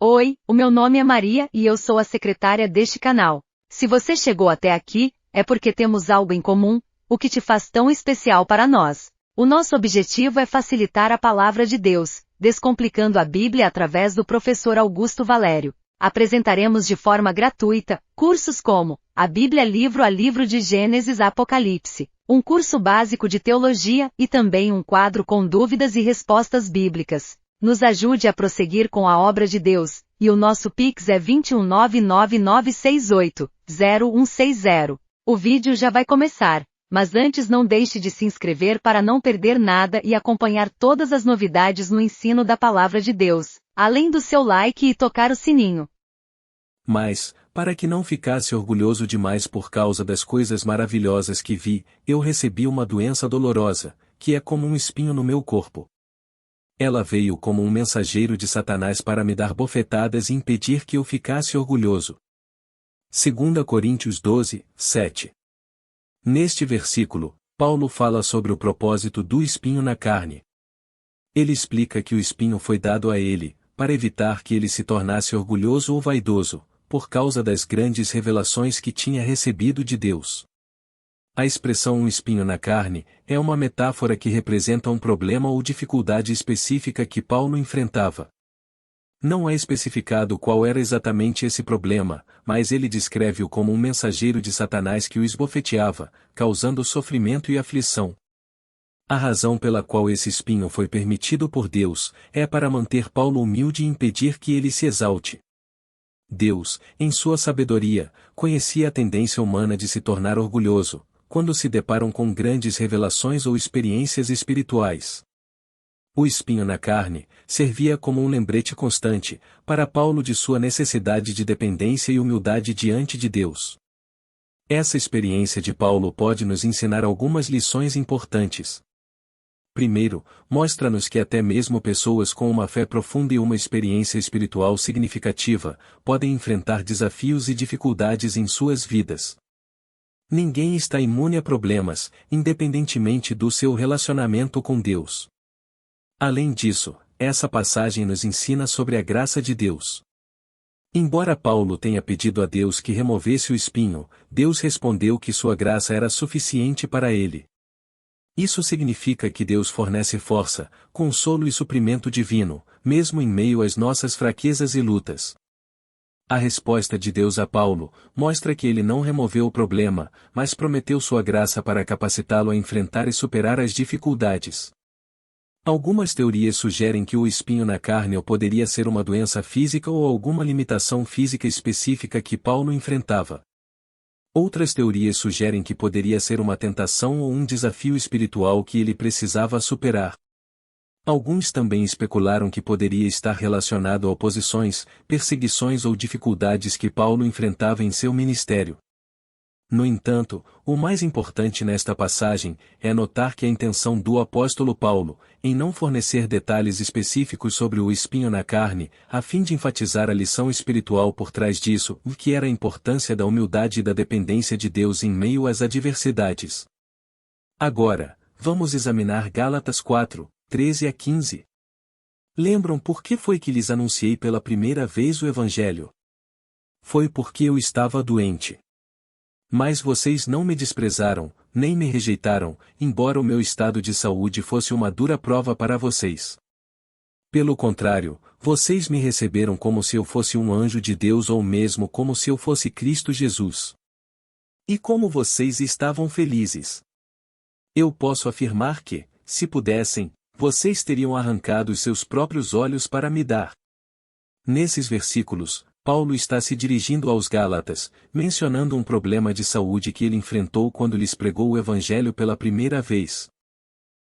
Oi, o meu nome é Maria e eu sou a secretária deste canal. Se você chegou até aqui, é porque temos algo em comum, o que te faz tão especial para nós. O nosso objetivo é facilitar a palavra de Deus, descomplicando a Bíblia através do professor Augusto Valério. Apresentaremos de forma gratuita cursos como a Bíblia livro a livro de Gênesis a Apocalipse, um curso básico de teologia e também um quadro com dúvidas e respostas bíblicas. Nos ajude a prosseguir com a obra de Deus, e o nosso Pix é 21999680160. O vídeo já vai começar, mas antes não deixe de se inscrever para não perder nada e acompanhar todas as novidades no ensino da Palavra de Deus, além do seu like e tocar o sininho. Mas, para que não ficasse orgulhoso demais por causa das coisas maravilhosas que vi, eu recebi uma doença dolorosa, que é como um espinho no meu corpo. Ela veio como um mensageiro de Satanás para me dar bofetadas e impedir que eu ficasse orgulhoso. 2 Coríntios 12, 7. Neste versículo, Paulo fala sobre o propósito do espinho na carne. Ele explica que o espinho foi dado a ele, para evitar que ele se tornasse orgulhoso ou vaidoso, por causa das grandes revelações que tinha recebido de Deus. A expressão um espinho na carne é uma metáfora que representa um problema ou dificuldade específica que Paulo enfrentava. Não é especificado qual era exatamente esse problema, mas ele descreve-o como um mensageiro de Satanás que o esbofeteava, causando sofrimento e aflição. A razão pela qual esse espinho foi permitido por Deus é para manter Paulo humilde e impedir que ele se exalte. Deus, em sua sabedoria, conhecia a tendência humana de se tornar orgulhoso, quando se deparam com grandes revelações ou experiências espirituais. O espinho na carne servia como um lembrete constante, para Paulo de sua necessidade de dependência e humildade diante de Deus. Essa experiência de Paulo pode nos ensinar algumas lições importantes. Primeiro, mostra-nos que até mesmo pessoas com uma fé profunda e uma experiência espiritual significativa, podem enfrentar desafios e dificuldades em suas vidas. Ninguém está imune a problemas, independentemente do seu relacionamento com Deus. Além disso, essa passagem nos ensina sobre a graça de Deus. Embora Paulo tenha pedido a Deus que removesse o espinho, Deus respondeu que sua graça era suficiente para ele. Isso significa que Deus fornece força, consolo e suprimento divino, mesmo em meio às nossas fraquezas e lutas. A resposta de Deus a Paulo mostra que ele não removeu o problema, mas prometeu sua graça para capacitá-lo a enfrentar e superar as dificuldades. Algumas teorias sugerem que o espinho na carne poderia ser uma doença física ou alguma limitação física específica que Paulo enfrentava. Outras teorias sugerem que poderia ser uma tentação ou um desafio espiritual que ele precisava superar. Alguns também especularam que poderia estar relacionado a oposições, perseguições ou dificuldades que Paulo enfrentava em seu ministério. No entanto, o mais importante nesta passagem é notar que a intenção do apóstolo Paulo, em não fornecer detalhes específicos sobre o espinho na carne, a fim de enfatizar a lição espiritual por trás disso, o que era a importância da humildade e da dependência de Deus em meio às adversidades. Agora, vamos examinar Gálatas 4, 13 a 15. Lembram por que foi que lhes anunciei pela primeira vez o Evangelho? Foi porque eu estava doente. Mas vocês não me desprezaram, nem me rejeitaram, embora o meu estado de saúde fosse uma dura prova para vocês. Pelo contrário, vocês me receberam como se eu fosse um anjo de Deus ou mesmo como se eu fosse Cristo Jesus. E como vocês estavam felizes. Eu posso afirmar que, se pudessem, vocês teriam arrancado os seus próprios olhos para me dar. Nesses versículos, Paulo está se dirigindo aos Gálatas, mencionando um problema de saúde que ele enfrentou quando lhes pregou o Evangelho pela primeira vez.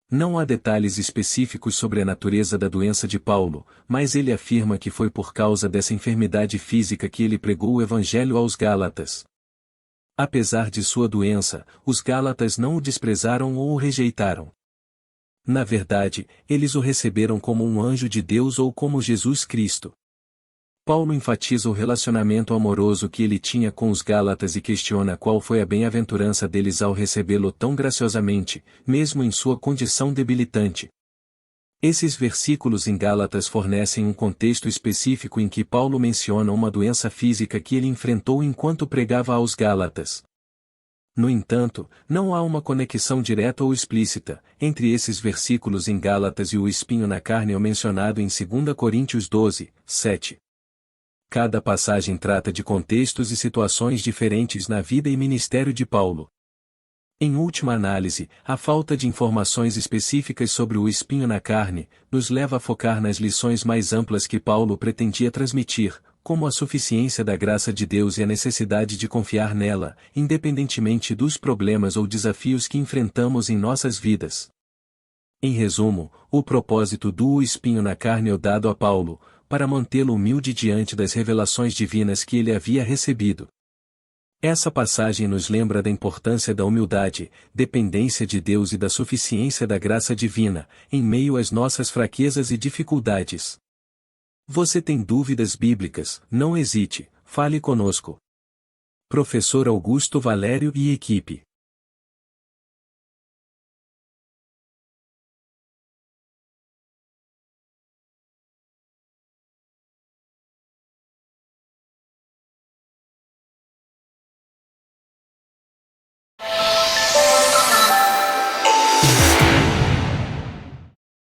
Não há detalhes específicos sobre a natureza da doença de Paulo, mas ele afirma que foi por causa dessa enfermidade física que ele pregou o Evangelho aos Gálatas. Apesar de sua doença, os Gálatas não o desprezaram ou o rejeitaram. Na verdade, eles o receberam como um anjo de Deus ou como Jesus Cristo. Paulo enfatiza o relacionamento amoroso que ele tinha com os Gálatas e questiona qual foi a bem-aventurança deles ao recebê-lo tão graciosamente, mesmo em sua condição debilitante. Esses versículos em Gálatas fornecem um contexto específico em que Paulo menciona uma doença física que ele enfrentou enquanto pregava aos Gálatas. No entanto, não há uma conexão direta ou explícita entre esses versículos em Gálatas e o espinho na carne mencionado em 2 Coríntios 12, 7. Cada passagem trata de contextos e situações diferentes na vida e ministério de Paulo. Em última análise, a falta de informações específicas sobre o espinho na carne nos leva a focar nas lições mais amplas que Paulo pretendia transmitir, como a suficiência da graça de Deus e a necessidade de confiar nela, independentemente dos problemas ou desafios que enfrentamos em nossas vidas. Em resumo, o propósito do espinho na carne é dado a Paulo, para mantê-lo humilde diante das revelações divinas que ele havia recebido. Essa passagem nos lembra da importância da humildade, dependência de Deus e da suficiência da graça divina, em meio às nossas fraquezas e dificuldades. Você tem dúvidas bíblicas? Não hesite, fale conosco. Professor Augusto Valério e equipe.